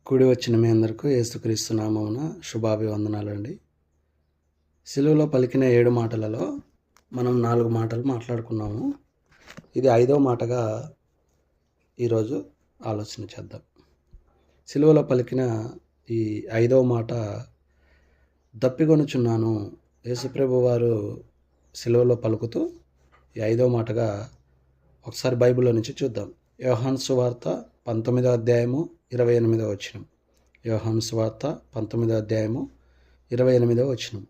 కూడి వచ్చిన మీ అందరికీ యేసుక్రీస్తు నామమున శుభాభివందనాలండి. సిలువలో పలికిన 7 మాటలలో మనం 4 మాటలు మాట్లాడుకున్నాము. ఇది 5వ మాటగా ఈరోజు ఆలోచన చేద్దాం. సిలువలో పలికిన ఈ 5వ మాట దప్పికొనుచున్నాను. యేసుప్రభు వారు సిలువలో పలుకుతూ ఈ 5వ మాటగా ఒకసారి బైబిల్లో నుంచి చూద్దాం. యోహాను సువార్త 19వ అధ్యాయము 28వ వచనం. యోహాను సువార్త 19వ అధ్యాయము 28వ వచనం.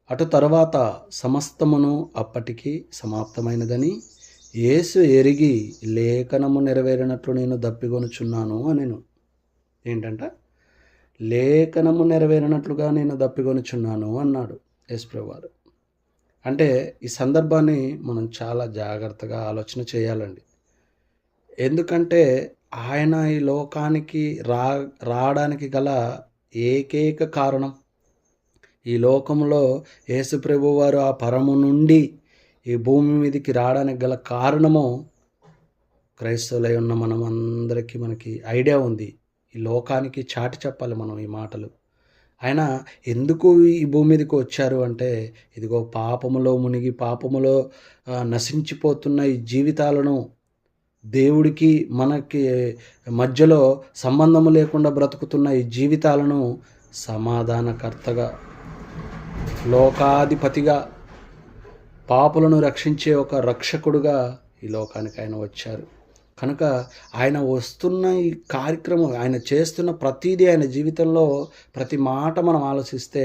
అటు తరువాత సమస్తమును అప్పటికి సమాప్తమైనదని యేసు ఎరిగి లేఖనము నెరవేరినట్లు నేను దప్పికొనుచున్నాను అనెను. ఏంటంట? లేఖనము నెరవేరినట్లుగా నేను దప్పికొనుచున్నాను అన్నాడు యేసుప్రభు వారు. అంటే ఈ సందర్భాన్ని మనం చాలా జాగ్రత్తగా ఆలోచన చేయాలండి. ఎందుకంటే ఆయన ఈ లోకానికి రావడానికి గల ఏకైక కారణం, ఈ లోకంలో యేసుప్రభు వారు ఆ పరము నుండి ఈ భూమి మీదకి రావడానికి గల కారణము క్రైస్తవులై ఉన్న మనం అందరికీ మనకి ఐడియా ఉంది. ఈ లోకానికి చాటి చెప్పాలి మనం ఈ మాటలు. ఆయన ఎందుకు ఈ భూమి మీదకి వచ్చారు అంటే, ఇదిగో పాపములో మునిగి పాపములో నశించిపోతున్న ఈ జీవితాలను, దేవుడికి మనకి మధ్యలో సంబంధము లేకుండా బ్రతుకుతున్న ఈ జీవితాలను సమాధానకర్తగా, లోకాధిపతిగా, పాపులను రక్షించే ఒక రక్షకుడుగా ఈ లోకానికి ఆయన వచ్చారు. కనుక ఆయన వస్తున్న ఈ కార్యక్రమం, ఆయన చేస్తున్న ప్రతిదీ, ఆయన జీవితంలో ప్రతి మాట మనం ఆలోచిస్తే,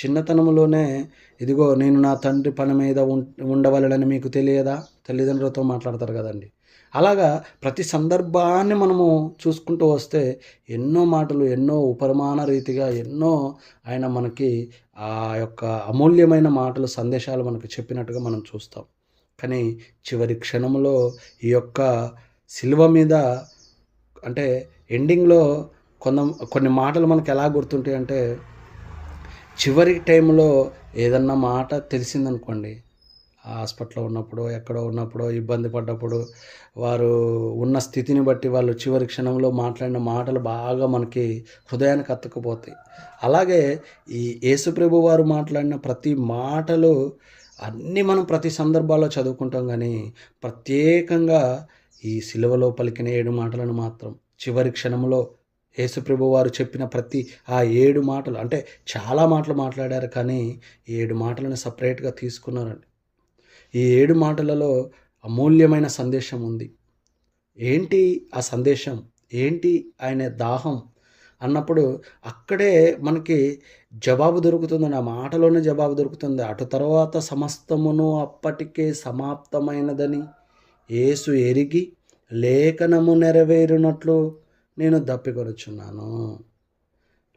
చిన్నతనంలోనే ఇదిగో నేను నా తండ్రి పని మీద ఉండవలెనని మీకు తెలియదా, తల్లిదండ్రులతో మాట్లాడతారు కదండి. అలాగా ప్రతి సందర్భాన్ని మనము చూసుకుంటూ వస్తే ఎన్నో మాటలు, ఎన్నో ఉపమాన రీతిగా ఎన్నో ఆయన మనకి ఆ యొక్క అమూల్యమైన మాటలు, సందేశాలు మనకు చెప్పినట్టుగా మనం చూస్తాం. కానీ చివరి క్షణంలో ఈ యొక్క సిలువ మీద, అంటే ఎండింగ్లో కొన్ని మాటలు మనకు ఎలా గుర్తుంటాయి అంటే, చివరి టైంలో ఏదన్నా మాట తెలిసిందనుకోండి, హాస్పిటల్లో ఉన్నప్పుడు, ఎక్కడో ఉన్నప్పుడు, ఇబ్బంది పడ్డప్పుడు, వారు ఉన్న స్థితిని బట్టి వాళ్ళు చివరి క్షణంలో మాట్లాడిన మాటలు బాగా మనకి హృదయానికి అతుక్కుపోతాయి. అలాగే ఈ యేసుప్రభు వారు మాట్లాడిన ప్రతి మాటలు అన్నీ మనం ప్రతి సందర్భాల్లో చదువుకుంటాం, కానీ ప్రత్యేకంగా ఈ సిలువలో పలికిన 7 మాటలను మాత్రం చివరి క్షణంలో యేసుప్రభు వారు చెప్పిన ప్రతి ఆ 7 మాటలు, అంటే చాలా మాటలు మాట్లాడారు, కానీ 7 మాటలను సపరేట్గా తీసుకున్నారండి. ఈ 7 మాటలలో అమూల్యమైన సందేశం ఉంది. ఏంటి ఆ సందేశం? ఏంటి ఆయన దాహం అన్నప్పుడు అక్కడే మనకి జవాబు దొరుకుతుంది. ఆ మాటలోనే జవాబు దొరుకుతుంది. అటు తర్వాత సమస్తమును అప్పటికే సమాప్తమైనదని యేసు ఎరిగి లేఖనము నెరవేరినట్లు నేను దప్పికొనుచున్నాను.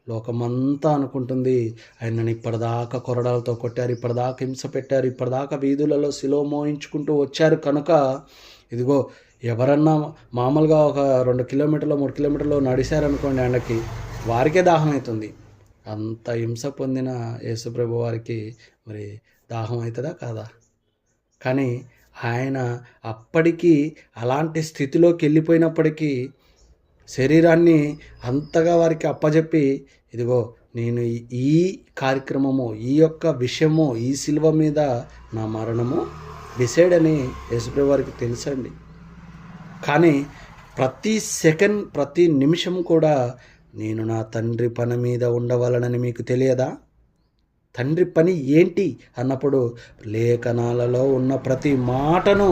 లోకమంతా అనుకుంటుంది, ఆయనని ఇప్పటిదాకా కొరడాలతో కొట్టారు, ఇప్పటిదాకా హింస పెట్టారు, ఇప్పటిదాకా వీధులలో సిలువ మోయించుకుంటూ వచ్చారు కనుక ఇదిగో ఎవరన్నా మామూలుగా ఒక 2 కిలోమీటర్లు 3 కిలోమీటర్లు నడిచారనుకోండి ఎండకి, వారికే దాహం అవుతుంది. అంత హింస పొందిన యేసుప్రభు వారికి మరి దాహం అవుతుందా కాదా? కానీ ఆయన అప్పటికీ అలాంటి స్థితిలోకి వెళ్ళిపోయినప్పటికీ శరీరాన్ని అంతగా వారికి అప్పజెప్పి, ఇదిగో నేను ఈ కార్యక్రమము, ఈ యొక్క విషయము, ఈ సిలువ మీద నా మరణము డిసైడ్ అని యేసుప్రభు వారికి తెలుసండి. కానీ ప్రతి సెకండ్, ప్రతి నిమిషం కూడా నేను నా తండ్రి పని మీద ఉండవలనని మీకు తెలియదా? తండ్రి పని ఏంటి అన్నప్పుడు లేఖనాలలో ఉన్న ప్రతి మాటను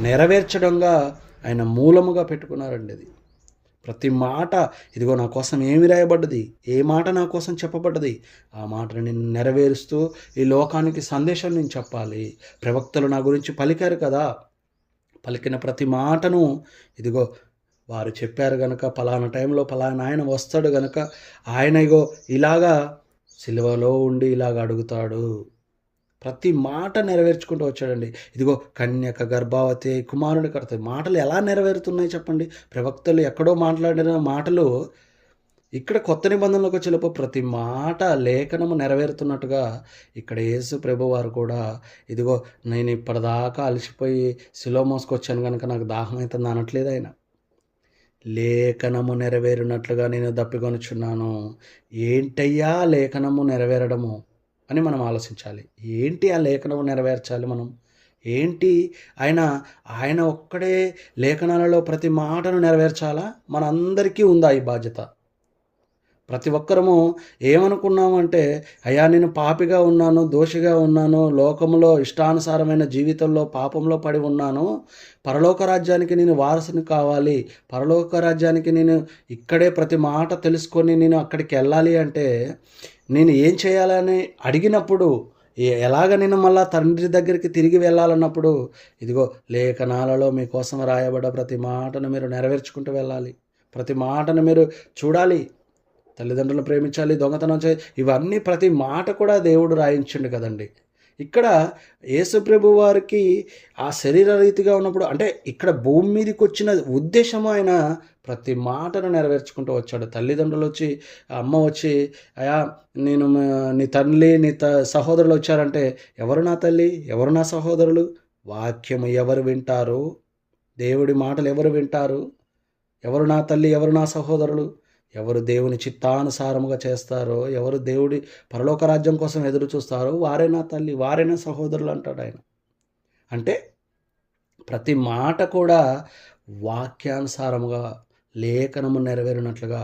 నెరవేర్చడంగా ఆయన మూలముగా పెట్టుకున్నారండి. అది ప్రతి మాట, ఇదిగో నా కోసం ఏమి రాయబడ్డది, ఏ మాట నా కోసం చెప్పబడ్డది, ఆ మాటను నేను నెరవేరుస్తూ ఈ లోకానికి సందేశం నేను చెప్పాలి. ప్రవక్తలు నా గురించి పలికారు కదా, పలికిన ప్రతి మాటను ఇదిగో వారు చెప్పారు గనక, పలానా టైంలో పలానా ఆయన వస్తాడు గనక ఆయన ఇగో ఇలాగా సిలువలో ఉండి ఇలాగ అడుగుతాడు. ప్రతి మాట నెరవేర్చుకుంటూ వచ్చాడండి. ఇదిగో కన్యక గర్భావతి కుమారుని కడతాయి. మాటలు ఎలా నెరవేరుతున్నాయి చెప్పండి? ప్రవక్తలు ఎక్కడో మాట్లాడిన మాటలు ఇక్కడ కొత్త నిబంధనలోకి వచ్చేలోపు ప్రతి మాట లేఖనము నెరవేరుతున్నట్టుగా ఇక్కడ యేసు ప్రభు వారు కూడా ఇదిగో నేను ఇప్పటిదాకా అలసిపోయి సిలువ మోసుకొచ్చాను కనుక నాకు దాహం అవుతుంది అనట్లేదు ఆయన. లేఖనము నెరవేరినట్లుగా నేను దప్పికొనుచున్నాను. ఏంటయ్యా లేఖనము నెరవేరడము అని మనం ఆలోచించాలి. ఏంటి ఆ లేఖనము నెరవేర్చాలి మనం? ఏంటి ఆయన ఆయన ఒక్కడే లేఖనాలలో ప్రతి మాటను నెరవేర్చాలా? మనందరికీ ఉందా ఈ బాధ్యత? ప్రతి ఒక్కరము ఏమనుకున్నామంటే, అయ్యా నేను పాపిగా ఉన్నాను, దోషిగా ఉన్నాను, లోకములో ఇష్టానుసారమైన జీవితంలో పాపంలో పడి ఉన్నాను, పరలోక రాజ్యానికి నేను వారసుని కావాలి, పరలోక రాజ్యానికి నేను ఇక్కడే ప్రతి మాట తెలుసుకొని నేను అక్కడికి వెళ్ళాలి అంటే నేను ఏం చేయాలని అడిగినప్పుడు, ఎలాగ నేను మళ్ళా తండ్రి దగ్గరికి తిరిగి వెళ్ళాలన్నప్పుడు, ఇదిగో లేఖనాలలో మీకోసం రాయబడ్డ ప్రతి మాటను మీరు నెరవేర్చుకుంటూ వెళ్ళాలి. ప్రతి మాటను మీరు చూడాలి. తల్లిదండ్రులను ప్రేమించాలి, దొంగతనం ఇవన్నీ ప్రతి మాట కూడా దేవుడు రాయించిండు కదండి. ఇక్కడ యేసుప్రభు వారికి ఆ శరీర రీతిగా ఉన్నప్పుడు అంటే ఇక్కడ భూమి మీదకి వచ్చిన ఉద్దేశం ఆయన ప్రతి మాటను నెరవేర్చుకుంటూ వచ్చాడు. తల్లిదండ్రులు వచ్చి, అమ్మ వచ్చి, అయా నేను నీ తల్లి నీ సహోదరులు వచ్చారంటే, ఎవరు నా తల్లి, ఎవరు నా సహోదరులు? వాక్యము ఎవరు వింటారు? దేవుడి మాటలు ఎవరు వింటారు? ఎవరు నా తల్లి, ఎవరు నా సహోదరులు? ఎవరు దేవుని చిత్తానుసారముగా చేస్తారో, ఎవరు దేవుడి పరలోక రాజ్యం కోసం ఎదురు చూస్తారో వారే నా తల్లి, వారే నా సహోదరులు అంటాడు ఆయన. అంటే ప్రతి మాట కూడా వాక్యానుసారముగా లేఖనము నెరవేరినట్లుగా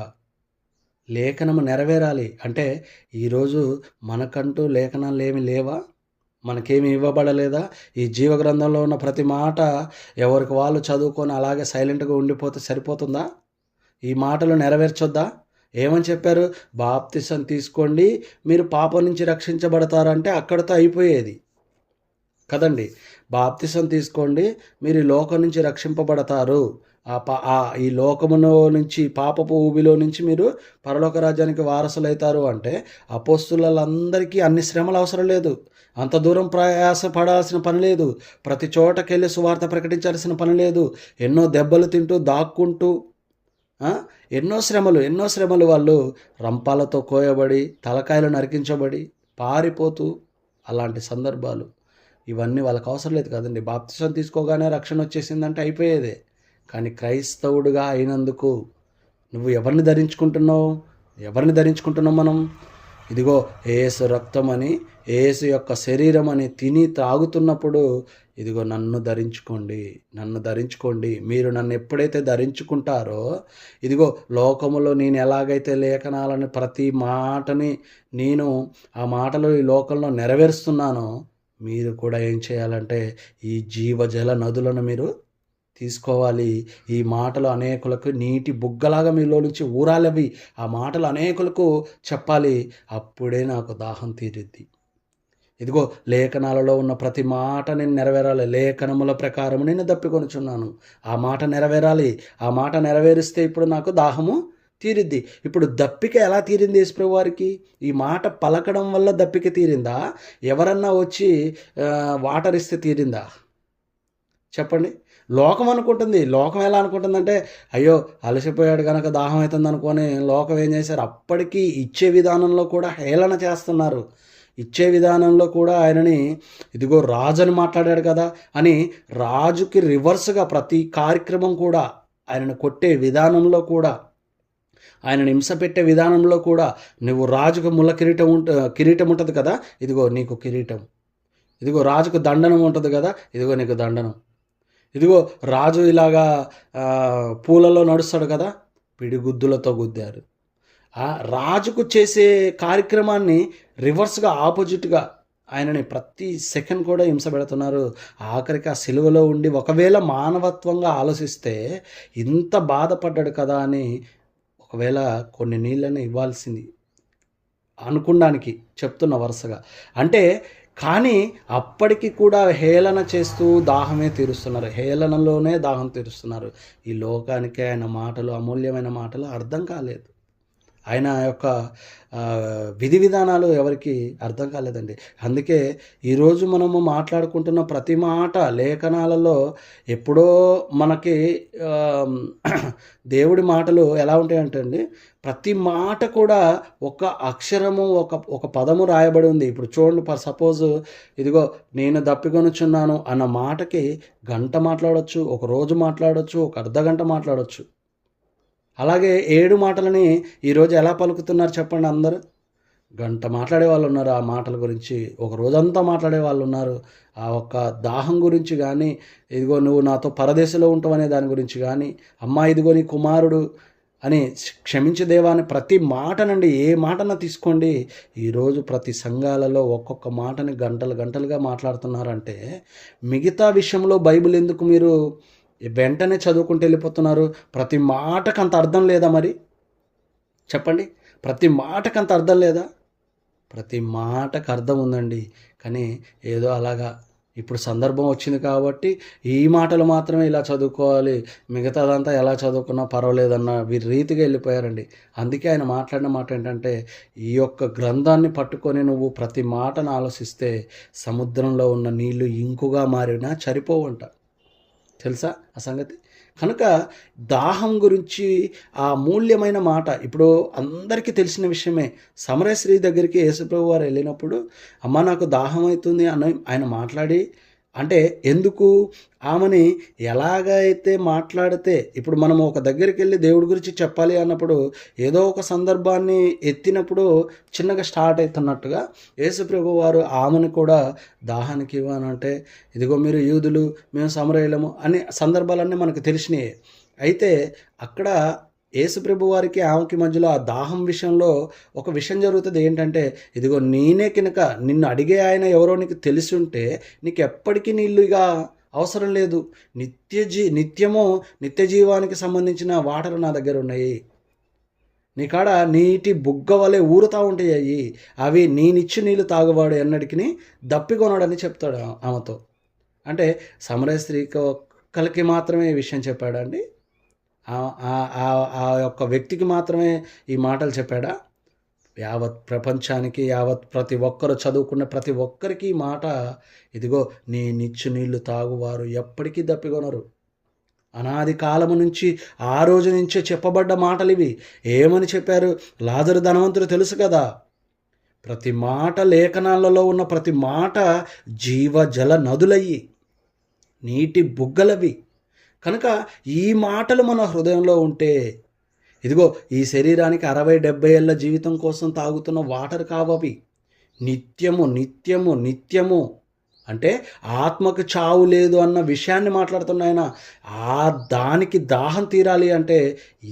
లేఖనము నెరవేరాలి. అంటే ఈరోజు మనకంటూ లేఖనాలు ఏమి లేవా? మనకేమి ఇవ్వబడలేదా? ఈ జీవగ్రంథంలో ఉన్న ప్రతి మాట ఎవరికి వాళ్ళు చదువుకొని అలాగే సైలెంట్గా ఉండిపోతే సరిపోతుందా? ఈ మాటలు నెరవేర్చొద్దా? ఏమని చెప్పారు? బాప్తిసం తీసుకోండి, మీరు పాపం నుంచి రక్షించబడతారంటే అక్కడితో అయిపోయేది కదండి. బాప్తిసం తీసుకోండి, మీరు ఈ లోకం నుంచి రక్షింపబడతారు, ఈ లోకములో నుంచి, పాపపు ఊబిలో నుంచి మీరు పరలోక రాజ్యానికి వారసులవుతారు అంటే అపోస్తులందరికీ అన్ని శ్రమలు అవసరం లేదు, అంత దూరం ప్రయాస పడాల్సిన పని లేదు, ప్రతి చోటకెళ్ళి సువార్త ప్రకటించాల్సిన పని లేదు, ఎన్నో దెబ్బలు తింటూ దాక్కుంటూ ఎన్నో శ్రమలు వాళ్ళు రంపాలతో కోయబడి, తలకాయలు నరికించబడి, పారిపోతూ అలాంటి సందర్భాలు ఇవన్నీ వాళ్ళకి అవసరం లేదు కదండి. బాప్తిసం తీసుకోగానే రక్షణ వచ్చేసిందంటే అయిపోయేదే. కానీ క్రైస్తవుడిగా అయినందుకు నువ్వు ఎవరిని ధరించుకుంటున్నావు మనం? ఇదిగో యేసు రక్తం అని, యేసు యొక్క శరీరం అని తిని తాగుతున్నప్పుడు ఇదిగో నన్ను ధరించుకోండి. మీరు నన్ను ఎప్పుడైతే ధరించుకుంటారో, ఇదిగో లోకములో నేను ఎలాగైతే లేఖనాలని ప్రతి మాటని నేను ఆ మాటలు ఈ లోకంలో నెరవేరుస్తున్నానో, మీరు కూడా ఏం చేయాలంటే ఈ జీవజల నదులను మీరు తీసుకోవాలి. ఈ మాటలు అనేకులకు నీటి బుగ్గలాగా మీలో నుంచి ఊరాలవి. ఆ మాటలు అనేకులకు చెప్పాలి. అప్పుడే నాకు దాహం తీరుద్ది. ఇదిగో లేఖనాలలో ఉన్న ప్రతి మాట నేను నెరవేరాలి. లేఖనముల ప్రకారం నేను దప్పికొనుచున్నాను. ఆ మాట నెరవేరాలి. ఆ మాట నెరవేరిస్తే ఇప్పుడు నాకు దాహము తీరిద్ది. ఇప్పుడు దప్పిక ఎలా తీరింది యేసుప్రభు వారికి? ఈ మాట పలకడం వల్ల దప్పిక తీరిందా? ఎవరన్నా వచ్చి వాటర్ ఇస్తే తీరిందా? చెప్పండి. లోకం అనుకుంటుంది. లోకం ఎలా అనుకుంటుందంటే, అయ్యో అలసిపోయాడు కనుక దాహం అవుతుంది అనుకొని లోకం ఏం చేశారు? అప్పటికీ ఇచ్చే విధానంలో కూడా హేళన చేస్తున్నారు. ఇచ్చే విధానంలో కూడా ఆయనని ఇదిగో రాజు అని మాట్లాడాడు కదా అని రాజుకి రివర్స్గా ప్రతి కార్యక్రమం కూడా, ఆయనను కొట్టే విధానంలో కూడా, ఆయనను హింస పెట్టే విధానంలో కూడా, నువ్వు రాజుకు ముళ్ళ కిరీటం ఉంటుంది కదా, ఇదిగో నీకు కిరీటం. ఇదిగో రాజుకు దండనం ఉంటుంది కదా, ఇదిగో నీకు దండనం. ఇదిగో రాజు ఇలాగా పూలలో నడుస్తాడు కదా, పిడిగుద్దులతో గుద్దారు. రాజుకు చేసే కార్యక్రమాన్ని రివర్స్గా ఆపోజిట్గా ఆయనని ప్రతి సెకండ్ కూడా హింస పెడుతున్నారు. ఆఖరికి ఆ సిలువలో ఉండి ఒకవేళ మానవత్వంగా ఆలోచిస్తే ఇంత బాధపడ్డాడు కదా అని ఒకవేళ కొన్ని నీళ్ళని ఇవ్వాల్సింది అనుకోవడానికి చెప్తున్న వరుసగా. అంటే కానీ అప్పటికి కూడా హేళన చేస్తూ దాహమే తీరుస్తున్నారు. హేళనలోనే దాహం తీరుస్తున్నారు. ఈ లోకానికి ఆయన మాటలు, అమూల్యమైన మాటలు అర్థం కాలేదు. ఆయన యొక్క విధి విధానాలు ఎవరికి అర్థం కాలేదండి. అందుకే ఈరోజు మనము మాట్లాడుకుంటున్న ప్రతి మాట లేఖనాలలో ఎప్పుడో మనకి దేవుడి మాటలు ఎలా ఉంటాయంటే అండి, ప్రతి మాట కూడా ఒక అక్షరము, ఒక పదము రాయబడి ఉంది. ఇప్పుడు చూడండి, సపోజ్ ఇదిగో నేను దప్పికొనుచున్నాను అన్న మాటకి గంట మాట్లాడవచ్చు, ఒక రోజు మాట్లాడవచ్చు, ఒక అర్ధగంట మాట్లాడవచ్చు. అలాగే 7 మాటలని ఈరోజు ఎలా పలుకుతున్నారు చెప్పండి అందరూ? గంట మాట్లాడే వాళ్ళు ఉన్నారు ఆ మాటల గురించి. ఒక రోజంతా మాట్లాడే వాళ్ళు ఉన్నారు. ఆ ఒక్క దాహం గురించి గానీ, ఇదిగో నువ్వు నాతో పరదేశంలో ఉంటావనే దాని గురించి గానీ, అమ్మా ఇదిగో నీ కుమారుడు అని క్షమించు దేవా అని ప్రతి మాటనండి, ఏ మాటన తీసుకోండి. ఈరోజు ప్రతి సంఘాలలో ఒక్కొక్క మాటని గంటలు గంటలుగా మాట్లాడుతున్నారంటే, మిగతా విషయంలో బైబిల్ ఎందుకు మీరు వెంటనే చదువుకుంటూ వెళ్ళిపోతున్నారు? ప్రతి మాటకంత అర్థం లేదా మరి? చెప్పండి. ప్రతి మాటకంత అర్థం లేదా? ప్రతి మాటకు అర్థం ఉందండి. కానీ ఏదో అలాగా ఇప్పుడు సందర్భం వచ్చింది కాబట్టి ఈ మాటలు మాత్రమే ఇలా చదువుకోవాలి, మిగతాదంతా ఎలా చదువుకున్నా పర్వాలేదన్న రీతిగా వెళ్ళిపోయారండి. అందుకే ఆయన మాట్లాడిన మాట ఏంటంటే, ఈ యొక్క గ్రంథాన్ని పట్టుకొని నువ్వు ప్రతి మాటను ఆలోచిస్తే సముద్రంలో ఉన్న నీళ్లు ఇంకుగా మారినా సరిపోవంట. తెలుసా ఆ సంగతి? కనుక దాహం గురించి ఆ మూల్యమైన మాట ఇప్పుడు అందరికీ తెలిసిన విషయమే. సమరయ స్త్రీ దగ్గరికి యేసుప్రభు వారు వెళ్ళినప్పుడు, అమ్మ నాకు దాహం అవుతుంది అని ఆయన మాట్లాడి, అంటే ఎందుకు ఆమెని ఎలాగైతే మాట్లాడితే, ఇప్పుడు మనం ఒక దగ్గరికి వెళ్ళి దేవుడి గురించి చెప్పాలి అన్నప్పుడు ఏదో ఒక సందర్భాన్ని ఎత్తినప్పుడు చిన్నగా స్టార్ట్ అవుతున్నట్టుగా యేసుప్రభు వారు ఆమెను కూడా దాహానికి ఇవ్వనంటే, ఇదిగో మీరు యూదులు మేము సమరయులము అనే సందర్భాలన్నీ మనకు తెలిసినాయి. అయితే అక్కడ యేసుప్రభు వారికి ఆమెకి మధ్యలో ఆ దాహం విషయంలో ఒక విషయం జరుగుతుంది. ఏంటంటే, ఇదిగో నేనే కనుక నిన్ను అడిగే ఆయన ఎవరో నీకు తెలిసి ఉంటే నీకు ఎప్పటికీ నీళ్ళు ఇక అవసరం లేదు. నిత్యము నిత్య జీవానికి సంబంధించిన వాటర్ నా దగ్గర ఉన్నాయి. నీ కాడ నీటి బుగ్గ వలె ఊరుతూ ఉంటాయి అవి. అవి నేనిచ్చి నీళ్ళు తాగువాడు ఎన్నటికి దప్పికొనడని చెప్తాడు ఆమెతో. అంటే సమరయ స్త్రీకి ఒక్కరికి మాత్రమే ఈ విషయం చెప్పాడండి? ఆ యొక్క వ్యక్తికి మాత్రమే ఈ మాటలు చెప్పాడా? యావత్ ప్రపంచానికి, యావత్ ప్రతి ఒక్కరు చదువుకున్న ప్రతి ఒక్కరికి ఈ మాట, ఇదిగో నేనిచ్చు నీళ్లు తాగువారు ఎప్పటికీ దప్పికొనరు. అనాది కాలము నుంచి ఆ రోజు నుంచే చెప్పబడ్డ మాటలు ఇవి. ఏమని చెప్పారు? లాజరు ధనవంతుడు తెలుసు కదా. ప్రతి మాట, లేఖనాలలో ఉన్న ప్రతి మాట జీవజల నదులయ్యి, నీటి బుగ్గలవి. కనుక ఈ మాటలు మన హృదయంలో ఉంటే, ఇదిగో ఈ శరీరానికి 60-70 ఏళ్ళ జీవితం కోసం తాగుతున్న వాటర్ కావవి. నిత్యము నిత్యము నిత్యము అంటే ఆత్మకు చావు లేదు అన్న విషయాన్ని మాట్లాడుతున్నాయన. ఆ దానికి దాహం తీరాలి అంటే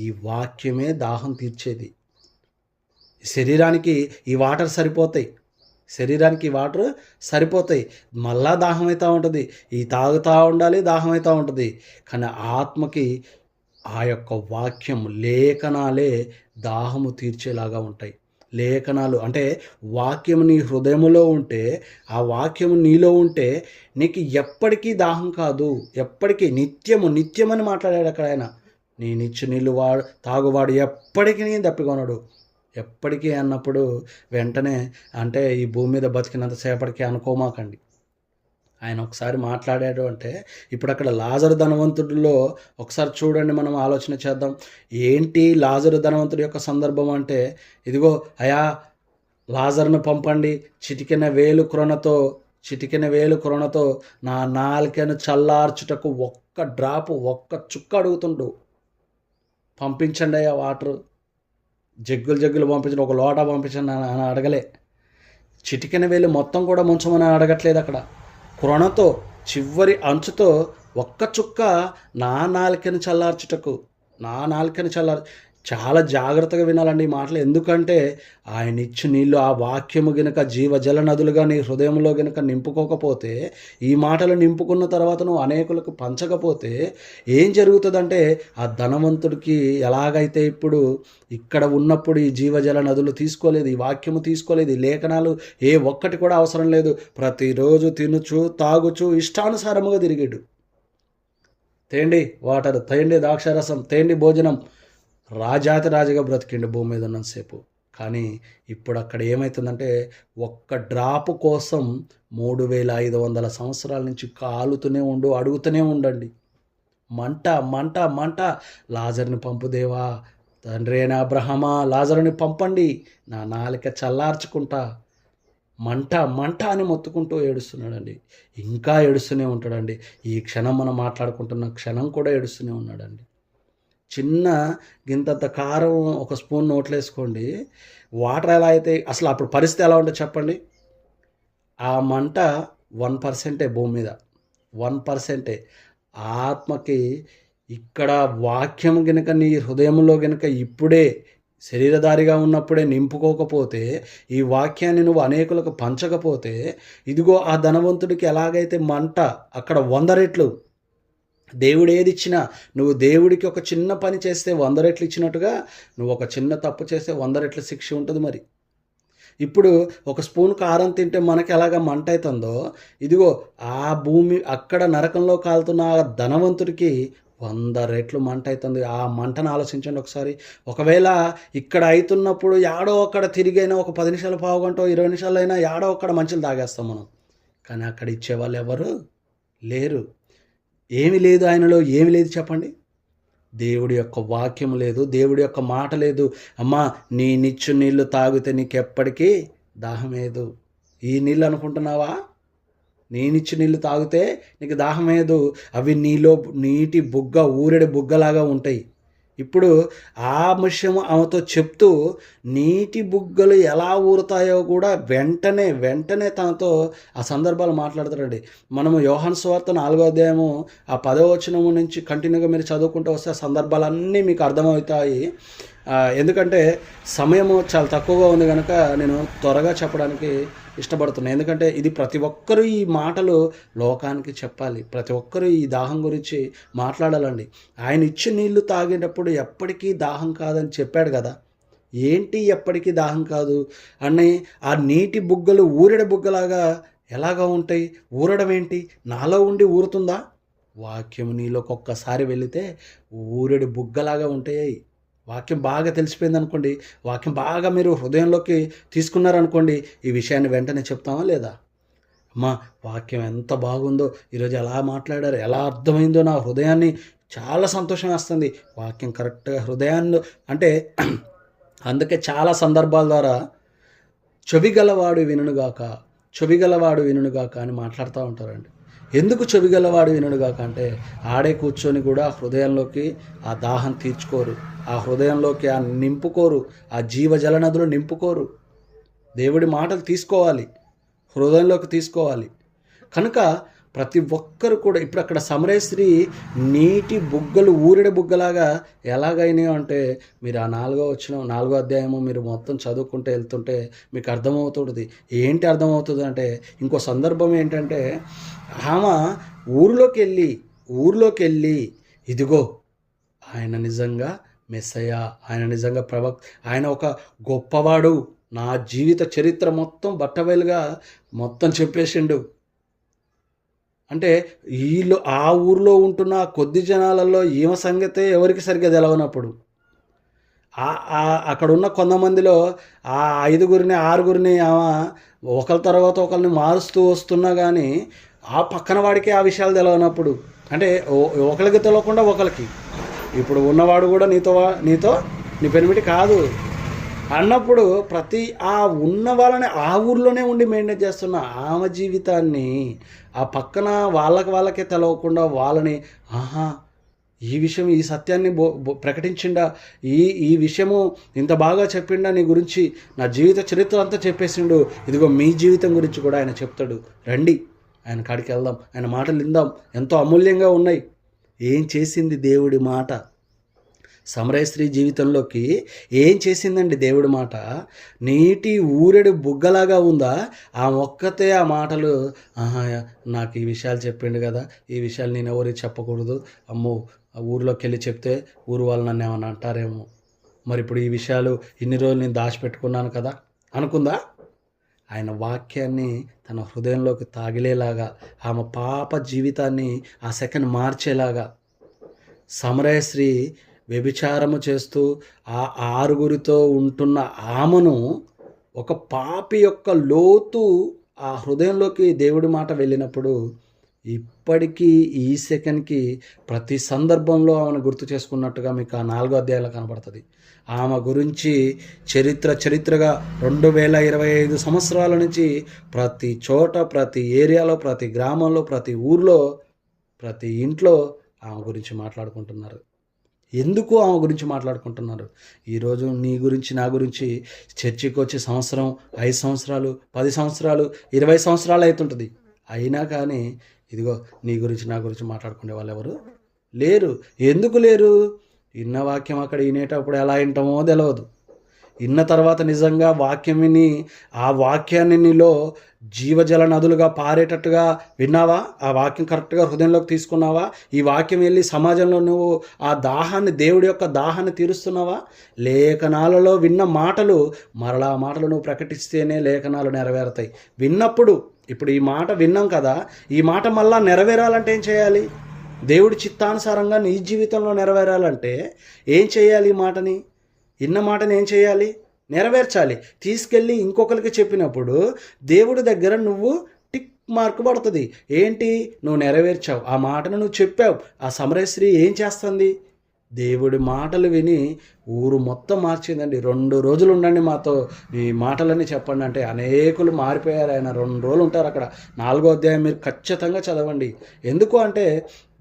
ఈ వాక్యమే దాహం తీర్చేది. శరీరానికి ఈ వాటర్ సరిపోతాయి. శరీరానికి వాటర్ సరిపోతాయి, మళ్ళా దాహం అవుతూ ఉంటుంది. ఈ తాగుతూ ఉండాలి, దాహం అవుతూ ఉంటుంది. కానీ ఆత్మకి ఆ యొక్క వాక్యం, లేఖనాలే దాహము తీర్చేలాగా ఉంటాయి. లేఖనాలు అంటే వాక్యము నీ హృదయములో ఉంటే, ఆ వాక్యము నీలో ఉంటే నీకు ఎప్పటికీ దాహం కాదు. ఎప్పటికీ నిత్యమని మాట్లాడాడు అక్కడ ఆయన. నేనిచ్చు నీళ్ళు తాగువాడు ఎప్పటికీ దప్పికొనడు. ఎప్పటికీ అన్నప్పుడు వెంటనే అంటే ఈ భూమి మీద బతికినంత సేపటికి అనుకోమాకండి. ఆయన ఒకసారి మాట్లాడాడు అంటే, ఇప్పుడు అక్కడ లాజరు ధనవంతుడిలో ఒకసారి చూడండి, మనం ఆలోచన చేద్దాం. ఏంటి లాజరు ధనవంతుడి యొక్క సందర్భం అంటే, ఇదిగో అయా లాజరును పంపండి, చిటికెన వేలు క్రొనతో నా నాలుకను చల్లార్చుటకు ఒక్క చుక్క అడుగుతుండు. పంపించండి అయ్యా వాటరు, జగ్గులు పంపించండి, ఒక లోటా పంపించండి అని అడగలే. చిటికెన వేలు మొత్తం కూడా ముంచమని అడగట్లేదు. అక్కడ క్రొనతో, చివరి అంచుతో ఒక్క చుక్క నా నాలుకను చల్లార్చుటకు. చాలా జాగ్రత్తగా వినాలండి ఈ మాటలు. ఎందుకంటే ఆయన ఇచ్చి నీళ్ళు, ఆ వాక్యము గనుక జీవజల నదులుగా నీ హృదయంలో గనుక నింపుకోకపోతే, ఈ మాటలు నింపుకున్న తర్వాత నువ్వు అనేకులకు పంచకపోతే ఏం జరుగుతుందంటే, ఆ ధనవంతుడికి ఎలాగైతే ఇప్పుడు ఇక్కడ ఉన్నప్పుడు ఈ జీవజల నదులు తీసుకోలేదు, ఈ వాక్యము తీసుకోలేదు, ఈ లేఖనాలు ఏ ఒక్కటి కూడా అవసరం లేదు. ప్రతిరోజు తినుచు తాగుచు ఇష్టానుసారముగా తిరిగాడు. తేండి వాటర్, తేండి ద్రాక్షారసం, తేండి భోజనం, రాజుగా బ్రతికిండు భూమి మీద ఉన్నంతసేపు. కానీ ఇప్పుడు అక్కడ ఏమవుతుందంటే, ఒక్క డ్రాపు కోసం 3500 సంవత్సరాల నుంచి కాలుతూనే అడుగుతూనే ఉండండి. మంట. లాజరుని పంపుదేవా, తండ్రి అయిన అబ్రహమా, లాజరుని పంపండి, నా నాలుక చల్లార్చుకుంటా. మంట అని మొత్తుకుంటూ ఏడుస్తున్నాడండి. ఇంకా ఏడుస్తూనే ఉంటాడండి. ఈ క్షణం మనం మాట్లాడుకుంటున్న క్షణం కూడా ఏడుస్తూనే ఉన్నాడండి. చిన్న గింతంత కారం ఒక స్పూన్ నోట్లో వేసుకోండి. వాటర్ ఎలా అయితే అసలు అప్పుడు పరిస్థితి ఎలా ఉంటుందో చెప్పండి. ఆ మంట 1% భూమి మీద 1%. ఆత్మకి ఇక్కడ వాక్యం గనుక నీ హృదయంలో గనుక ఇప్పుడే శరీరధారిగా ఉన్నప్పుడే నింపుకోకపోతే, ఈ వాక్యాన్ని నువ్వు అనేకులకు పంచకపోతే, ఇదిగో ఆ ధనవంతుడికి ఎలాగైతే మంట అక్కడ 100 రెట్లు, దేవుడు ఏది ఇచ్చినా నువ్వు దేవుడికి ఒక చిన్న పని చేస్తే 100 రెట్లు ఇచ్చినట్టుగా, నువ్వు ఒక చిన్న తప్పు చేస్తే 100 రెట్ల శిక్ష ఉంటుంది. మరి ఇప్పుడు ఒక స్పూన్ కారం తింటే మనకి ఎలాగ మంట అవుతుందో, ఇదిగో ఆ భూమి అక్కడ నరకంలో కాలుతున్న ఆ ధనవంతుడికి 100 రెట్లు మంట అవుతుంది. ఆ మంటను ఆలోచించండి ఒకసారి. ఒకవేళ ఇక్కడ అవుతున్నప్పుడు యాడో అక్కడ తిరిగైనా ఒక 10 నిమిషాలు, పావుగంట, 20 నిమిషాలైనా యాడో అక్కడ మంచులు తాగేస్తాం మనం. కానీ అక్కడ ఇచ్చేవాళ్ళు ఎవరు లేరు. ఏమి లేదు ఆయనలో, ఏమి లేదు చెప్పండి. దేవుడి యొక్క వాక్యం లేదు, దేవుడి యొక్క మాట లేదు. అమ్మా నీ నిచ్చు నీళ్లు తాగితే నీకెప్పటికీ దాహమేదు. ఈ నీళ్ళు అనుకుంటున్నావా? నేనిచ్చి నీళ్ళు తాగితే నీకు దాహమేదు. అవి నీలో నీటి బుగ్గ, ఊరెడి బుగ్గలాగా ఉంటాయి. ఇప్పుడు ఆ విషయం ఆమెతో చెప్తూ నీటి బుగ్గలు ఎలా ఊరుతాయో కూడా వెంటనే తనతో ఆ సందర్భాలు మాట్లాడతాడండి. మనము యోహాను సువార్త 4వ అధ్యాయము ఆ 10వ వచనము నుంచి కంటిన్యూగా మీరు చదువుకుంటూ వస్తే ఆ సందర్భాలన్నీ మీకు అర్థమవుతాయి. ఎందుకంటే సమయము చాలా తక్కువగా ఉంది కనుక నేను త్వరగా చెప్పడానికి ఇష్టపడుతున్నాను. ఎందుకంటే ఇది ప్రతి ఒక్కరూ ఈ మాటలు లోకానికి చెప్పాలి. ప్రతి ఒక్కరూ ఈ దాహం గురించి మాట్లాడాలండి. ఆయన ఇచ్చి నీళ్లు తాగేటప్పుడు ఎప్పటికీ దాహం కాదని చెప్పాడు కదా. ఏంటి ఎప్పటికీ దాహం కాదు అని? ఆ నీటి బుగ్గలు ఊరెడ బుగ్గలాగా ఎలాగా ఉంటాయి? ఊరడం ఏంటి? నాలో ఉండి ఊరుతుందా? వాక్యం నీలోకి ఒక్కసారి వెళితే ఊరెడి బుగ్గలాగా ఉంటాయి. వాక్యం బాగా తెలిసిపోయింది అనుకోండి, వాక్యం బాగా మీరు హృదయంలోకి తీసుకున్నారనుకోండి, ఈ విషయాన్ని వెంటనే చెప్తామా లేదా? అమ్మా వాక్యం ఎంత బాగుందో, ఈరోజు ఎలా మాట్లాడారు, ఎలా అర్థమైందో నా హృదయాన్ని చాలా సంతోషం వేస్తుంది. వాక్యం కరెక్ట్గా హృదయాన్ని అంటే అందుకే చాలా సందర్భాల ద్వారా చెవిగలవాడు వినుగాక అని మాట్లాడుతూ ఉంటారండి. ఎందుకు చెవిగలవాడు వినుగాక అంటే ఆడే కూర్చొని కూడా హృదయంలోకి ఆ దాహం తీర్చుకోరు, ఆ హృదయంలోకి ఆ నింపుకోరు, ఆ జీవజల నదులు నింపుకోరు. దేవుడి మాటలు తీసుకోవాలి, హృదయంలోకి తీసుకోవాలి. కనుక ప్రతి ఒక్కరు కూడా ఇప్పుడు అక్కడ సమరయ స్త్రీ నీటి బుగ్గలు ఊరిడ బుగ్గలాగా ఎలాగైనాయో అంటే మీరు ఆ 4వ అధ్యాయము మీరు మొత్తం చదువుకుంటూ వెళ్తుంటే మీకు అర్థమవుతుంది. ఏంటి అర్థమవుతుంది అంటే, ఇంకో సందర్భం ఏంటంటే ఆమె ఊరిలోకి వెళ్ళి ఇదిగో ఆయన నిజంగా మెస్సయ్య, ఆయన నిజంగా ఆయన ఒక గొప్పవాడు, నా జీవిత చరిత్ర మొత్తం బట్టబయలుగా మొత్తం చెప్పేసిండు అంటే ఆ ఊరిలో ఉంటున్న కొద్ది జనాలలో ఈమె సంగతే ఎవరికి సరిగ్గా తెలవనప్పుడు అక్కడ ఉన్న కొంతమందిలో ఆ 5గురిని 6గురిని ఆమె ఒకరి తర్వాత ఒకరిని మారుస్తూ వస్తున్నా కానీ ఆ పక్కన వాడికి ఆ విషయాలు తెలవనప్పుడు, అంటే ఒకరికి తెలవకుండా ఒకరికి, ఇప్పుడు ఉన్నవాడు కూడా నీతో నీ పెనిమిటి కాదు అన్నప్పుడు ప్రతి ఆ ఉన్న వాళ్ళని ఆ ఊర్లోనే ఉండి మెయింటైన్ చేస్తున్న ఆమె జీవితాన్ని ఆ పక్కన వాళ్ళకే తెలవకుండా వాళ్ళని ఈ విషయం, ఈ సత్యాన్ని ప్రకటించిండా, ఈ విషయము ఇంత బాగా చెప్పిండా నీ గురించి, నా జీవిత చరిత్ర అంతా చెప్పేసిండు, ఇదిగో మీ జీవితం గురించి కూడా ఆయన చెప్తాడు, రండి ఆయన కాడికి వెళ్దాం, ఆయన మాటలు విందాం, ఎంతో అమూల్యంగా ఉన్నాయి. ఏం చేసింది దేవుడి మాట సమరయ స్త్రీ జీవితంలోకి? ఏం చేసిందండి దేవుడి మాట? నీటి ఊరెడు బుగ్గలాగా ఉందా? ఆ ఒక్కతే ఆ మాటలు, నాకు ఈ విషయాలు చెప్పిండు కదా, ఈ విషయాలు నేను ఎవరికి చెప్పకూడదు, అమ్మో ఊరిలోకి వెళ్ళి చెప్తే ఊరు వాళ్ళు నన్ను ఏమన్నా అంటారేమో, మరి ఇప్పుడు ఈ విషయాలు ఇన్ని రోజులు నేను దాచిపెట్టుకున్నాను కదా అనుకుందా? ఆయన వాక్యాన్ని తన హృదయంలోకి తాగిలేలాగా, ఆమె పాప జీవితాన్ని ఆ సెకండ్ మార్చేలాగా సమరయ స్త్రీ వ్యభిచారము చేస్తూ ఆ 6గురితో ఉంటున్న ఆమెను ఒక పాపి యొక్క లోతు ఆ హృదయంలోకి దేవుడి మాట వెళ్ళినప్పుడు ఇప్పటికీ ఈ సెకండ్కి ప్రతి సందర్భంలో ఆమెను గుర్తు చేసుకున్నట్టుగా మీకు ఆ 4వ అధ్యాయంలో కనబడుతుంది. ఆమె గురించి చరిత్రగా 2025 సంవత్సరాల నుంచి ప్రతి చోట, ప్రతి ఏరియాలో, ప్రతి గ్రామంలో, ప్రతి ఊర్లో, ప్రతి ఇంట్లో ఆమె గురించి మాట్లాడుకుంటున్నారు. ఎందుకు ఆమె గురించి మాట్లాడుకుంటున్నారు? ఈరోజు నీ గురించి, నా గురించి చర్చికి వచ్చి సంవత్సరం, 5 సంవత్సరాలు, 10 సంవత్సరాలు, 20 సంవత్సరాలు అవుతుంటుంది. అయినా కానీ ఇదిగో నీ గురించి, నా గురించి మాట్లాడుకునే వాళ్ళు ఎవరు లేరు. ఎందుకు లేరు? ఇన్న వాక్యం అక్కడ వినేటప్పుడు ఎలా వింటామో తెలియదు. విన్న తర్వాత నిజంగా వాక్యం విని ఆ వాక్యాన్ని నీలో జీవజల నదులుగా పారేటట్టుగా విన్నావా? ఆ వాక్యం కరెక్ట్గా హృదయంలోకి తీసుకున్నావా? ఈ వాక్యం వెళ్ళి సమాజంలో నువ్వు ఆ దాహాన్ని, దేవుడి యొక్క దాహాన్ని తీరుస్తున్నావా? లేఖనాలలో విన్న మాటలు మరలా ఆ మాటలు నువ్వు ప్రకటిస్తేనే లేఖనాలు నెరవేరుతాయి. విన్నప్పుడు ఇప్పుడు ఈ మాట విన్నాం కదా, ఈ మాట మళ్ళా నెరవేరాలంటే ఏం చేయాలి? దేవుడి చిత్తానుసారంగా నీ జీవితంలో నెరవేరాలంటే ఏం చేయాలి? ఈ మాటని, ఇన్న మాటని ఏం చేయాలి? నెరవేర్చాలి. తీసుకెళ్ళి ఇంకొకరికి చెప్పినప్పుడు దేవుడి దగ్గర నువ్వు టిక్ మార్క్ పడుతుంది. ఏంటి? నువ్వు నెరవేర్చావు, ఆ మాటను నువ్వు చెప్పావు. ఆ సమరస్త్రీ ఏం చేస్తుంది? దేవుడి మాటలు విని ఊరు మొత్తం మార్చిందండి. 2 రోజులు ఉండండి మాతో, ఈ మాటలన్నీ చెప్పండి అంటే అనేకులు మారిపోయారు. ఆయన 2 రోజులు ఉంటారు అక్కడ. 4వ అధ్యాయం మీరు ఖచ్చితంగా చదవండి. ఎందుకు అంటే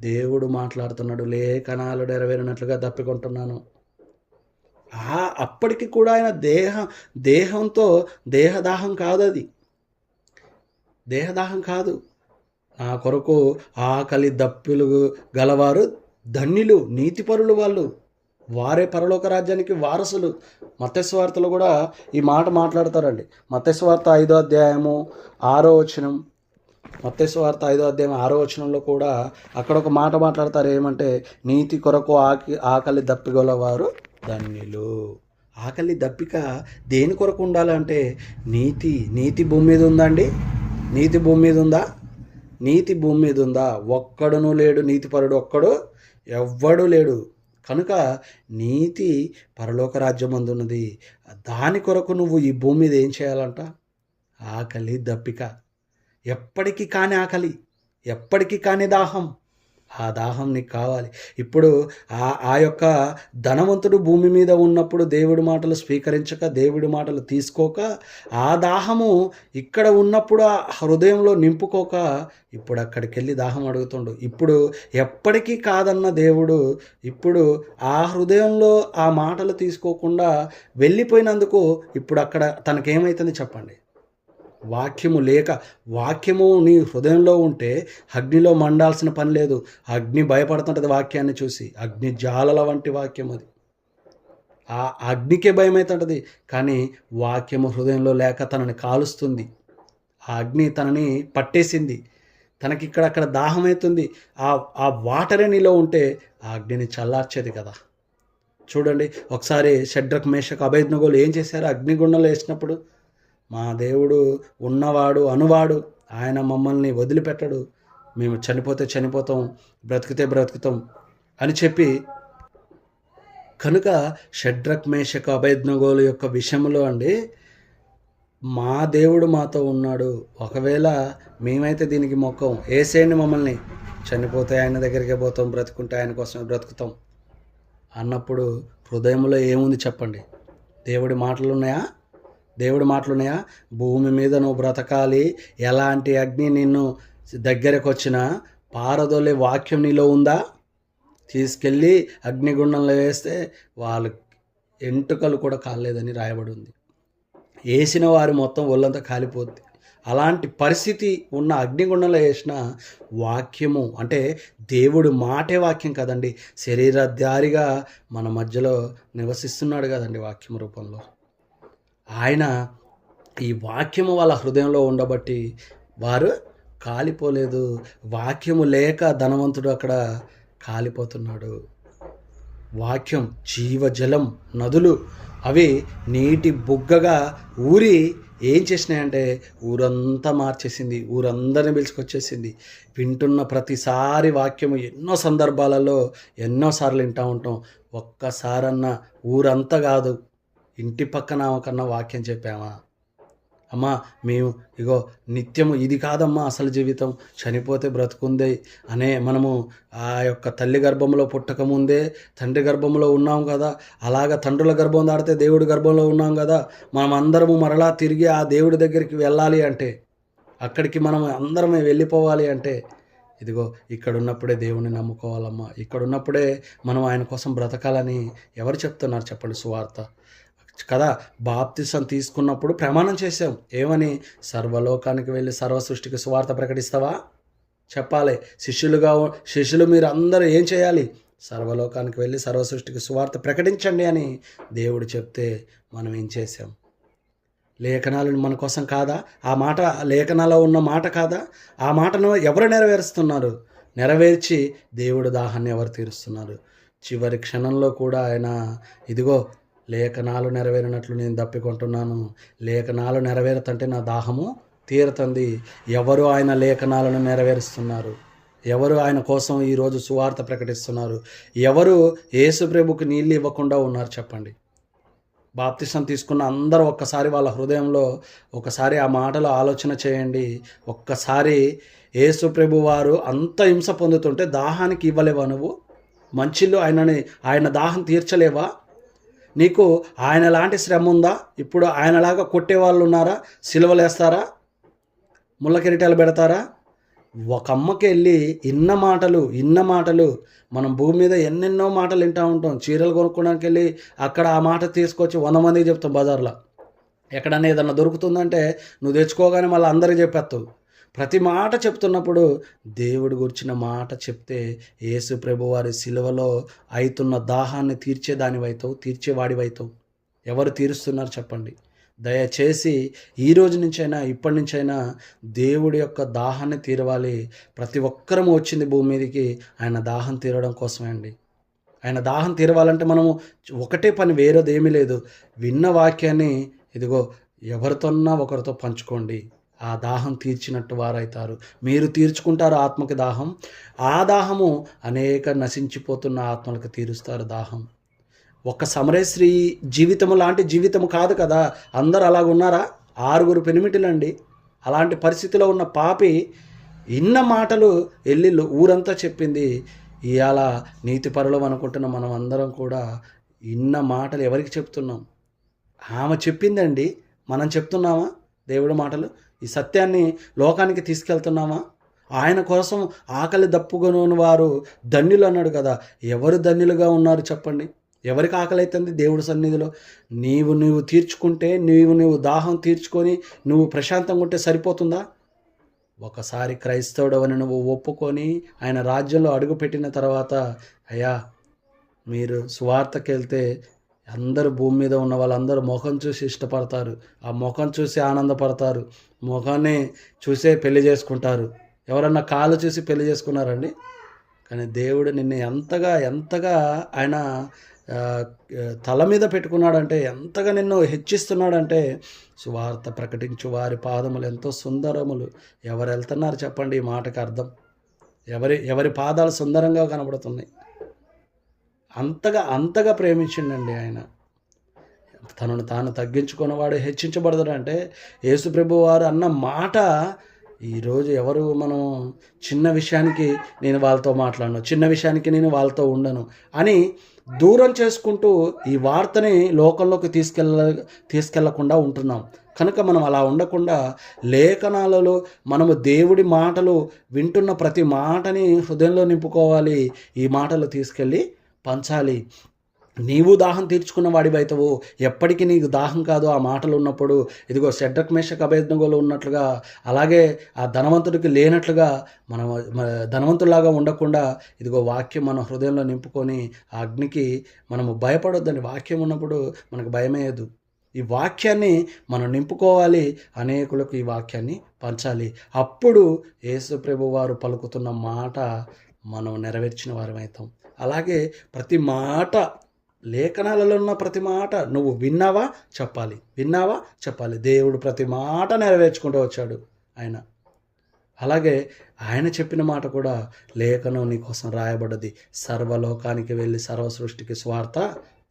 దేవుడు మాట్లాడుతున్నాడు, లేఖనాలు నెరవేరినట్లుగా తప్పికొంటున్నాను. అప్పటికి కూడా ఆయన దేహంతో దేహదాహం కాదు, అది దేహదాహం కాదు. నా కొరకు ఆకలి దప్పిలు గలవారు ధన్యులు, నీతిపరులు వాళ్ళు, వారే పరలోక రాజ్యానికి వారసులు. మత్తయి సువార్తలో కూడా ఈ మాట మాట్లాడతారండి. మత్తయి సువార్త 5వ అధ్యాయము 6వ వచనం, మత్తయి సువార్త 5వ అధ్యాయం 6వ వచనంలో కూడా అక్కడ ఒక మాట మాట్లాడతారు. ఏమంటే నీతి కొరకు ఆకలి దప్పిగలవారు ధన్యులు. ఆకలి దప్పిక దేని కొరకు ఉండాలంటే నీతి భూమి మీద ఉందండి. నీతి భూమి మీద ఉందా? నీతి భూమి మీద ఉందా? ఒక్కడును లేడు, నీతిపరుడు ఒక్కడు ఎవ్వడు లేడు. కనుక నీతి పరలోక రాజ్యం అందున్నది. దాని కొరకు నువ్వు ఈ భూమి మీద ఏం చేయాలంట? ఆకలి దప్పిక, ఎప్పటికీ కాని ఆకలి, ఎప్పటికీ కాని దాహం. ఆ దాహం నీకు కావాలి. ఇప్పుడు ఆ యొక్క ధనవంతుడు భూమి మీద ఉన్నప్పుడు దేవుడి మాటలు స్వీకరించక, దేవుడి మాటలు తీసుకోక, ఆ దాహము ఇక్కడ ఉన్నప్పుడు ఆ హృదయంలో నింపుకోక, ఇప్పుడు అక్కడికి వెళ్ళి దాహం అడుగుతుండు. ఇప్పుడు ఎప్పటికీ కాదన్న దేవుడు ఇప్పుడు ఆ హృదయంలో ఆ మాటలు తీసుకోకుండా వెళ్ళిపోయినందుకు ఇప్పుడు అక్కడ తనకేమవుతుంది చెప్పండి? వాక్యము లేక, వాక్యము నీ హృదయంలో ఉంటే అగ్నిలో మండాల్సిన పని లేదు. అగ్ని భయపడుతుంటుంది వాక్యాన్ని చూసి. అగ్ని జ్వాలల వంటి వాక్యం అది. ఆ అగ్నికే భయమవుతుంటుంది. కానీ వాక్యము హృదయంలో లేక తనని కాలుస్తుంది. ఆ అగ్ని తనని పట్టేసింది. తనకి ఇక్కడక్కడ దాహమవుతుంది. ఆ వాటరే నీలో ఉంటే ఆ అగ్నిని చల్లార్చేది కదా. చూడండి, ఒకసారి షడ్రక్ మేషక్ అబేద్నెగోలు ఏం చేశారు? అగ్నిగుండంలో వేసినప్పుడు, మా దేవుడు ఉన్నవాడు అనువాడు, ఆయన మమ్మల్ని వదిలిపెట్టడు, మేము చనిపోతే చనిపోతాం, బ్రతికితే బ్రతుకుతాం అని చెప్పి, కనుక షడ్రక్ మేషక్ అబేద్నెగోల యొక్క విషయంలో అండి, మా దేవుడు మాతో ఉన్నాడు, ఒకవేళ మేమైతే దీనికి మొక్కం, వేసేయండి మమ్మల్ని, చనిపోతే ఆయన దగ్గరికి పోతాం, బ్రతుకుంటే ఆయన కోసమే బ్రతుకుతాం అన్నప్పుడు హృదయంలో ఏముంది చెప్పండి? దేవుడి మాటలు ఉన్నాయా? దేవుడి మాటలు ఉన్నాయా? భూమి మీద నువ్వు బ్రతకాలి, ఎలాంటి అగ్ని నిన్ను దగ్గరకు వచ్చినా పారదోలే వాక్యం నీలో ఉందా? తీసుకెళ్ళి అగ్నిగుండంలో వేస్తే వాళ్ళ ఎంటుకలు కూడా కాలేదని రాయబడి ఉంది. వేసిన వారి మొత్తం ఒళ్ళంతా కాలిపోద్ది. అలాంటి పరిస్థితి ఉన్న అగ్నిగుండంలో వేసిన వాక్యము అంటే దేవుడు మాటే వాక్యం కదండి, శరీరధారిగా మన మధ్యలో నివసిస్తున్నాడు కదండి వాక్యం రూపంలో. ఆయన ఈ వాక్యము వాళ్ళ హృదయంలో ఉండబట్టి వారు కాలిపోలేదు. వాక్యము లేక ధనవంతుడు అక్కడ కాలిపోతున్నాడు. వాక్యం జీవజలం నదులు, అవి నీటి బుగ్గగా ఊరి ఏం చేసినాయంటే ఊరంతా మార్చేసింది, ఊరందరిని పిలుచుకొచ్చేసింది. వింటున్న ప్రతిసారి వాక్యము ఎన్నో సందర్భాలలో ఎన్నోసార్లు వింటూ ఉంటాం. ఒక్కసారన్నా ఊరంతా కాదు, ఇంటి పక్కన కన్నా వాక్యం చెప్పామా? అమ్మా మేము ఇగో నిత్యము ఇది కాదమ్మా అసలు జీవితం, చనిపోతే బ్రతుకుందే అనే మనము ఆ యొక్క తల్లి గర్భంలో పుట్టకముందే తండ్రి గర్భంలో ఉన్నాం కదా, అలాగ తండ్రుల గర్భం దాటితే దేవుడి గర్భంలో ఉన్నాం కదా, మనం అందరము మరలా తిరిగి ఆ దేవుడి దగ్గరికి వెళ్ళాలి అంటే, అక్కడికి మనం అందరమే వెళ్ళిపోవాలి అంటే, ఇదిగో ఇక్కడున్నప్పుడే దేవుణ్ణి నమ్ముకోవాలమ్మా, ఇక్కడున్నప్పుడే మనం ఆయన కోసం బ్రతకాలని ఎవరు చెప్తున్నారు చెప్పండి? సువార్త కదా. బాప్తిసం తీసుకున్నప్పుడు ప్రమాణం చేసాం ఏమని? సర్వలోకానికి వెళ్ళి సర్వ సృష్టికి సువార్త ప్రకటిస్తావా? చెప్పాలి. శిష్యులు మీరు అందరూ ఏం చేయాలి? సర్వలోకానికి వెళ్ళి సర్వ సృష్టికి సువార్త ప్రకటించండి అని దేవుడు చెప్తే మనం ఏం చేసాం? లేఖనాలు మన కోసం కాదా? ఆ మాట లేఖనాల్లో ఉన్న మాట కాదా? ఆ మాటను ఎవరు నెరవేరుస్తున్నారు? నెరవేర్చి దేవుడు దాహాన్ని ఎవరు తీరుస్తున్నారు? చివరి క్షణంలో కూడా ఆయన ఇదిగో లేఖనాలు నెరవేరినట్లు నేను దప్పికొంటున్నాను, లేఖనాలు నెరవేరుతంటే నా దాహము తీరుతుంది. ఎవరు ఆయన లేఖనాలను నెరవేరుస్తున్నారు? ఎవరు ఆయన కోసం ఈరోజు సువార్త ప్రకటిస్తున్నారు? ఎవరు యేసు ప్రభుకి నీళ్ళు ఇవ్వకుండా ఉన్నారు చెప్పండి? బాప్తిసం తీసుకున్న అందరూ ఒక్కసారి వాళ్ళ హృదయంలో ఒకసారి ఆ మాటలు ఆలోచన చేయండి. ఒక్కసారి యేసు ప్రభు వారు అంత హింస పొందుతుంటే దాహానికి ఇవ్వలేవా నువ్వు? మంచిలో ఆయన దాహం తీర్చలేవా? నీకు ఆయన లాంటి శ్రమ ఉందా? ఇప్పుడు ఆయనలాగా కొట్టేవాళ్ళు ఉన్నారా? సిలువలేస్తారా? ముళ్ళ కిరీటాలు పెడతారా? ఒక అమ్మకి వెళ్ళి ఇన్న మాటలు మనం భూమి మీద ఎన్నెన్నో మాటలు వింటూ ఉంటాం. చీరలు కొనుక్కోడానికి వెళ్ళి అక్కడ ఆ మాట తీసుకొచ్చి 100 మందికి చెప్తాం బజార్లో. ఎక్కడన్నా ఏదన్నా దొరుకుతుందంటే నువ్వు తెచ్చుకోగానే మళ్ళీ అందరికీ చెప్పేస్తావు. ప్రతి మాట చెప్తున్నప్పుడు దేవుడి గురించిన మాట చెప్తే యేసు ప్రభు వారి సిలువలో అవుతున్న దాహాన్ని తీర్చేవాడివైతావు. ఎవరు తీరుస్తున్నారు చెప్పండి? దయచేసి ఈ రోజు నుంచైనా ఇప్పటి నుంచైనా దేవుడి యొక్క దాహాన్ని తీరవాలి. ప్రతి ఒక్కరము వచ్చింది భూమి మీదకి ఆయన దాహం తీరడం కోసమే అండి. ఆయన దాహం తీరవాలంటే మనము ఒకటే పని, వేరేదేమీ లేదు. విన్న వాక్యాన్ని ఇదిగో ఎవరితోన్నా ఒకరితో పంచుకోండి. ఆ దాహం తీర్చినట్టు వారైతారు. మీరు తీర్చుకుంటారు ఆత్మకి దాహం. ఆ దాహము అనేక నశించిపోతున్న ఆత్మలకు తీరుస్తారు దాహం. ఒక సమరస్త్రీ జీవితము లాంటి జీవితము కాదు కదా. అందరూ అలాగున్నారా? 6 పెనిమిటిలండి. అలాంటి పరిస్థితిలో ఉన్న పాపి ఇన్న మాటలు వెళ్ళి ఊరంతా చెప్పింది. ఇవాళ నీతిపరులం అనుకుంటున్న మనం అందరం కూడా ఇన్న మాటలు ఎవరికి చెప్తున్నాం? ఆమె చెప్పిందండి. మనం చెప్తున్నామా దేవుడి మాటలు? ఈ సత్యాన్ని లోకానికి తీసుకెళ్తున్నామా? ఆయన కోసం ఆకలి దప్పుకొనని వారు ధన్యులు అన్నాడు కదా. ఎవరు ధన్యులుగా ఉన్నారు చెప్పండి? ఎవరికి ఆకలి అవుతుంది దేవుడి సన్నిధిలో? నీవు తీర్చుకుంటే, నీవు దాహం తీర్చుకొని నువ్వు ప్రశాంతంగా ఉంటే సరిపోతుందా? ఒకసారి క్రైస్తవుడవని నువ్వు ఒప్పుకొని ఆయన రాజ్యంలో అడుగుపెట్టిన తర్వాత, అయ్యా మీరు సువార్తకి వెళ్తే అందరూ భూమి మీద ఉన్న వాళ్ళందరూ ముఖం చూసి ఇష్టపడతారు, ఆ ముఖం చూసి ఆనందపడతారు, ముఖాన్ని చూసే పెళ్లి చేసుకుంటారు. ఎవరన్నా కాళ్ళు చూసి పెళ్లి చేసుకున్నారండి? కానీ దేవుడు నిన్ను ఎంతగా ఆయన తల మీద పెట్టుకున్నాడంటే, ఎంతగా నిన్ను హెచ్చిస్తున్నాడంటే, సువార్త ప్రకటించు వారి పాదములు ఎంతో సుందరములు. ఎవరు వెళ్తున్నారు చెప్పండి? ఈ మాటకు అర్థం. ఎవరి పాదాలు సుందరంగా కనబడుతున్నాయి. అంతగా ప్రేమించిండండి ఆయన. తనను తాను తగ్గించుకున్నవాడు హెచ్చించబడతాడంటే యేసు ప్రభు వారు అన్న మాట ఈరోజు ఎవరు మనం చిన్న విషయానికి నేను వాళ్ళతో మాట్లాడను, చిన్న విషయానికి నేను వాళ్ళతో ఉండను అని దూరం చేసుకుంటూ ఈ వార్తని లోకంలోకి తీసుకెళ్లకుండా ఉంటున్నాం. కనుక మనం అలా ఉండకుండా లేఖనాలలో మనము దేవుడి మాటలు వింటున్న ప్రతి మాటని హృదయంలో నింపుకోవాలి. ఈ మాటలు తీసుకెళ్ళి పంచాలి. నీవు దాహం తీర్చుకున్న వాడివైతావు. ఎప్పటికీ నీకు దాహం కాదు ఆ మాటలు ఉన్నప్పుడు. ఇదిగో షడ్రక్ మేషక్ అబేద్నెగోలు ఉన్నట్లుగా, అలాగే ఆ ధనవంతుడికి లేనట్లుగా మనం ధనవంతులాగా ఉండకుండా ఇదిగో వాక్యం మన హృదయంలో నింపుకొని ఆ అగ్నికి మనము భయపడొద్దండి. వాక్యం ఉన్నప్పుడు మనకు భయమేయదు. ఈ వాక్యాన్ని మనం నింపుకోవాలి, అనేకులకు ఈ వాక్యాన్ని పంచాలి. అప్పుడు యేసు ప్రభు వారు పలుకుతున్న మాట మనం నెరవేర్చిన వారమవుతాం. అలాగే ప్రతి మాట, లేఖనాలలో ఉన్న ప్రతి మాట నువ్వు విన్నావా చెప్పాలి. దేవుడు ప్రతి మాట నెరవేర్చుకుంటూ వచ్చాడు ఆయన. అలాగే ఆయన చెప్పిన మాట కూడా లేఖనం నీ కోసం రాయబడ్డది. సర్వలోకానికి వెళ్ళి సర్వ సృష్టికి స్వార్థ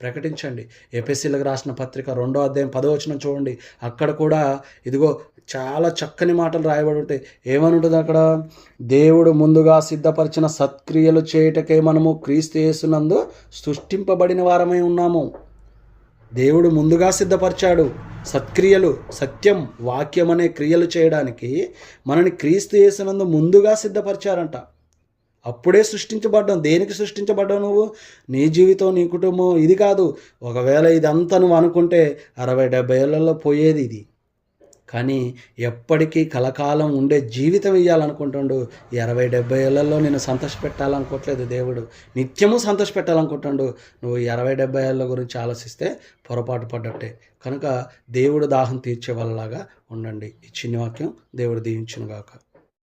ప్రకటించండి. ఎఫెసీయులకు రాసిన పత్రిక 2వ అధ్యాయం 10వ వచనం చూడండి. అక్కడ కూడా ఇదిగో చాలా చక్కని మాటలు రాయబడి ఉంటాయి. ఏమని ఉంటుంది అక్కడ? దేవుడు ముందుగా సిద్ధపరిచిన సత్క్రియలు చేయటకే మనము క్రీస్తు యేసునందు సృష్టింపబడిన వారమై ఉన్నాము. దేవుడు ముందుగా సిద్ధపరిచాడు సత్క్రియలు, సత్యం, వాక్యం అనే క్రియలు చేయడానికి మనని క్రీస్తు యేసునందు ముందుగా సిద్ధపరిచారంట. అప్పుడే సృష్టించబడ్డావు. దేనికి సృష్టించబడ్డావు నువ్వు? నీ జీవితం, నీ కుటుంబం ఇది కాదు. ఒకవేళ ఇదంతా నువ్వు అనుకుంటే 60-70 ఏళ్లలో పోయేది ఇది. కానీ ఎప్పటికీ కలకాలం ఉండే జీవితం ఇవ్వాలనుకుంటుండు. ఈ 60-70 ఏళ్లలో నేను సంతోషపెట్టాలనుకోవట్లేదు దేవుడు. నిత్యము సంతోషపెట్టాలనుకుంటుండు. నువ్వు ఈ 60-70 ఏళ్ళ గురించి ఆలోచిస్తే పొరపాటు పడ్డట్టే. కనుక దేవుడు దాహం తీర్చే వాళ్ళలాగా ఉండండి. ఈ చిన్ని వాక్యం దేవుడు దీవించునుగాక.